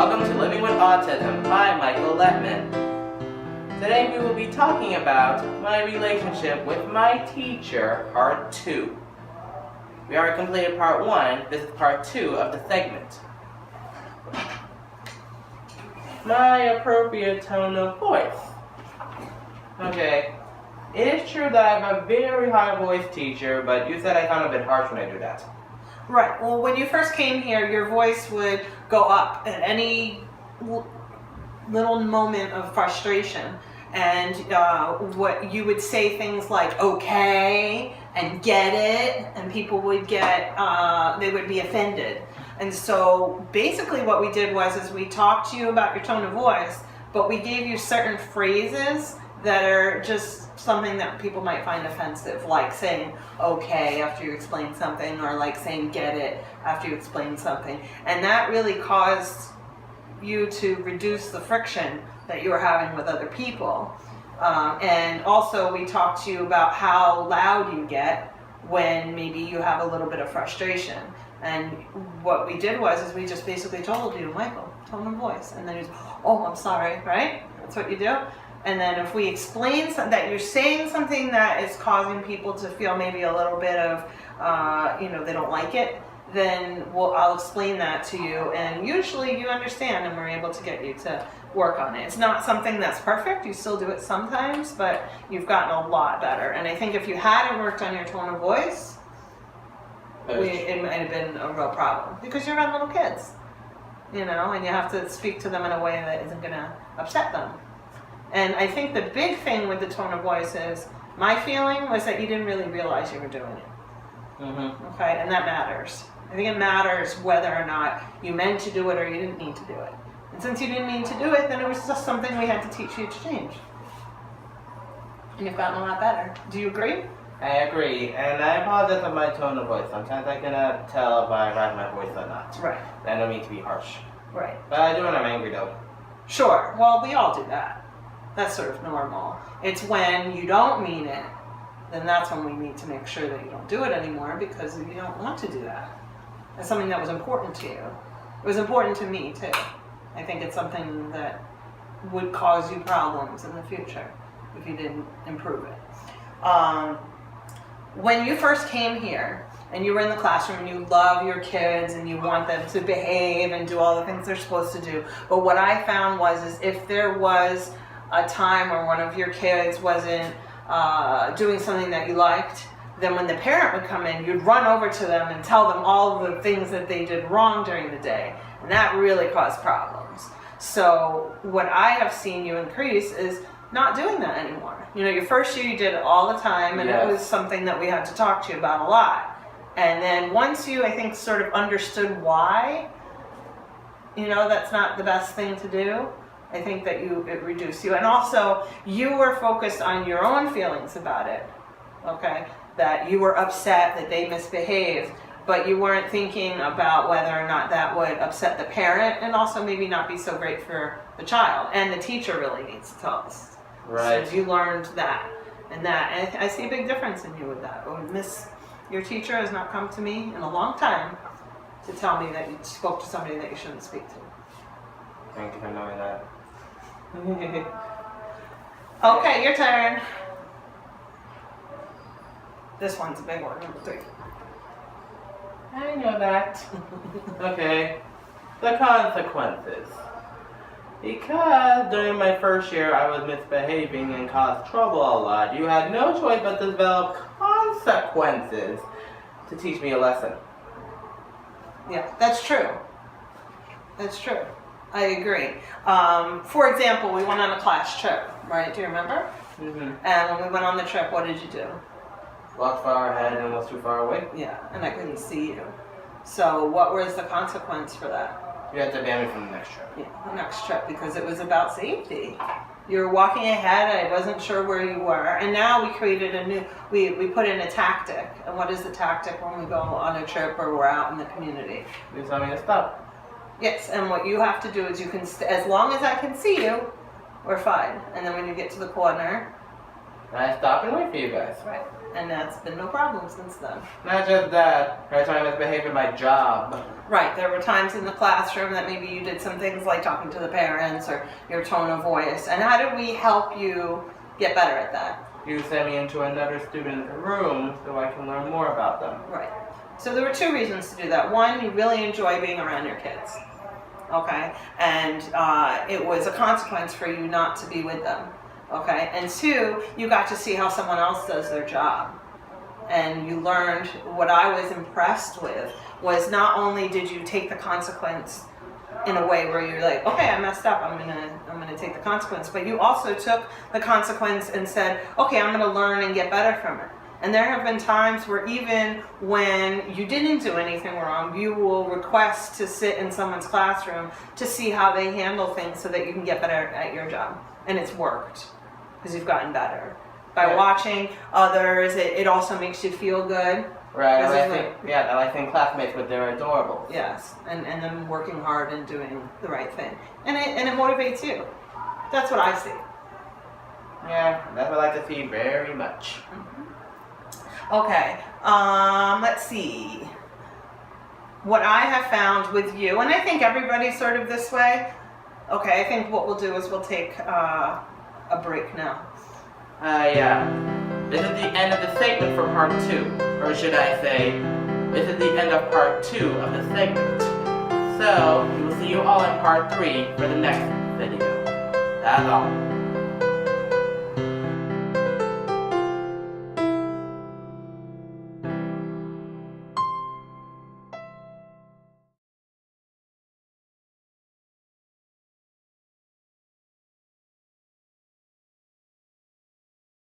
Welcome to Living with Autism by Michael Lettman. Today we will be talking about my relationship with my teacher, part 2. We already completed part 1, this is part 2 of the segment. My appropriate tone of voice. Okay, it is true that I'm a very high voice teacher, but you said I sound a bit harsh when I do that. Right. Well, when you first came here, your voice would go up at any little moment of frustration, and what you would say things like "okay" and "get it," and people would get they would be offended. And so basically, what we did was we talked to you about your tone of voice, but we gave you certain phrases that are just something that people might find offensive, like saying okay after you explain something, or like saying get it after you explain something. And that really caused you to reduce the friction that you were having with other people. And also we talked to you about how loud you get when maybe you have a little bit of frustration. And what we did was we just basically told you, Michael, tone of voice. And then you oh, I'm sorry, right? That's what you do. And then if we explain that you're saying something that is causing people to feel maybe a little bit of, they don't like it, then I'll explain that to you. And usually you understand, and we're able to get you to work on it. It's not something that's perfect. You still do it sometimes, but you've gotten a lot better. And I think if you hadn't worked on your tone of voice, it might have been a real problem. Because you're around little kids, and you have to speak to them in a way that isn't going to upset them. And I think the big thing with the tone of voice is, my feeling was that you didn't really realize you were doing it. Mm-hmm. Okay, and that matters. I think it matters whether or not you meant to do it or you didn't need to do it. And since you didn't mean to do it, then it was just something we had to teach you to change. And you've gotten a lot better. Do you agree? I agree, and I apologize for my tone of voice. Sometimes I cannot tell if I raise my voice or not. Right. I don't mean to be harsh. Right. But I do when I'm angry though. Sure. Well, we all do that. That's sort of normal. It's when you don't mean it, then that's when we need to make sure that you don't do it anymore, because you don't want to do that. That's something that was important to you. It was important to me too. I think it's something that would cause you problems in the future if you didn't improve it. When you first came here and you were in the classroom and you love your kids and you want them to behave and do all the things they're supposed to do, but what I found was if there was a time where one of your kids wasn't doing something that you liked, then when the parent would come in, you'd run over to them and tell them all the things that they did wrong during the day. And that really caused problems. So what I have seen you increase is not doing that anymore. Your first year you did it all the time, and It was something that we had to talk to you about a lot. And then once you, I think, sort of understood why, that's not the best thing to do, I think that it reduced you. And also, you were focused on your own feelings about it, okay? That you were upset that they misbehaved, but you weren't thinking about whether or not that would upset the parent, and also maybe not be so great for the child. And the teacher really needs to tell us. Right. So you learned that. And I see a big difference in you with that. Your teacher has not come to me in a long time to tell me that you spoke to somebody that you shouldn't speak to. Thank you for knowing that. Okay, your turn. This one's a big one, number 3. I know that. Okay. The consequences. Because during my first year I was misbehaving and caused trouble a lot, you had no choice but to develop consequences to teach me a lesson. Yeah, that's true. That's true. I agree. For example, we went on a class trip, right? Do you remember? Mm-hmm. And when we went on the trip, what did you do? Walked far ahead and was too far away. Yeah, and I couldn't see you. So what was the consequence for that? You had to ban me from the next trip. Yeah, the next trip, because it was about safety. You were walking ahead, I wasn't sure where you were, and now we created we put in a tactic. And what is the tactic when we go on a trip or we're out in the community? You tell me to stop. Yes, and what you have to do is you can, as long as I can see you, we're fine. And then when you get to the corner, I stop and wait for you guys. Right. And that's been no problem since then. Not just that, every time I misbehave in my job. Right, there were times in the classroom that maybe you did some things like talking to the parents or your tone of voice. And how did we help you get better at that? You send me into another student's room so I can learn more about them. Right. So there were two reasons to do that. One, you really enjoy being around your kids. Okay? And it was a consequence for you not to be with them. Okay? And two, you got to see how someone else does their job. And you learned, what I was impressed with was not only did you take the consequence in a way where you're like, okay, I messed up, I'm gonna take the consequence, but you also took the consequence and said, okay, I'm gonna learn and get better from it. And there have been times where even when you didn't do anything wrong, you will request to sit in someone's classroom to see how they handle things so that you can get better at your job. And it's worked, because you've gotten better. By watching others, it also makes you feel good. Right, I like seeing classmates with their adorables. Yes, and them working hard and doing the right thing. And it motivates you. That's what I see. Yeah, that's what I like to see very much. Mm-hmm. Okay, let's see. What I have found with you, and I think everybody's sort of this way. Okay, I think what we'll do is we'll take a break now. Yeah. This is the end of the segment for part 2. Or should I say, this is the end of part 2 of the segment. So, we will see you all in part 3 for the next video. That's all.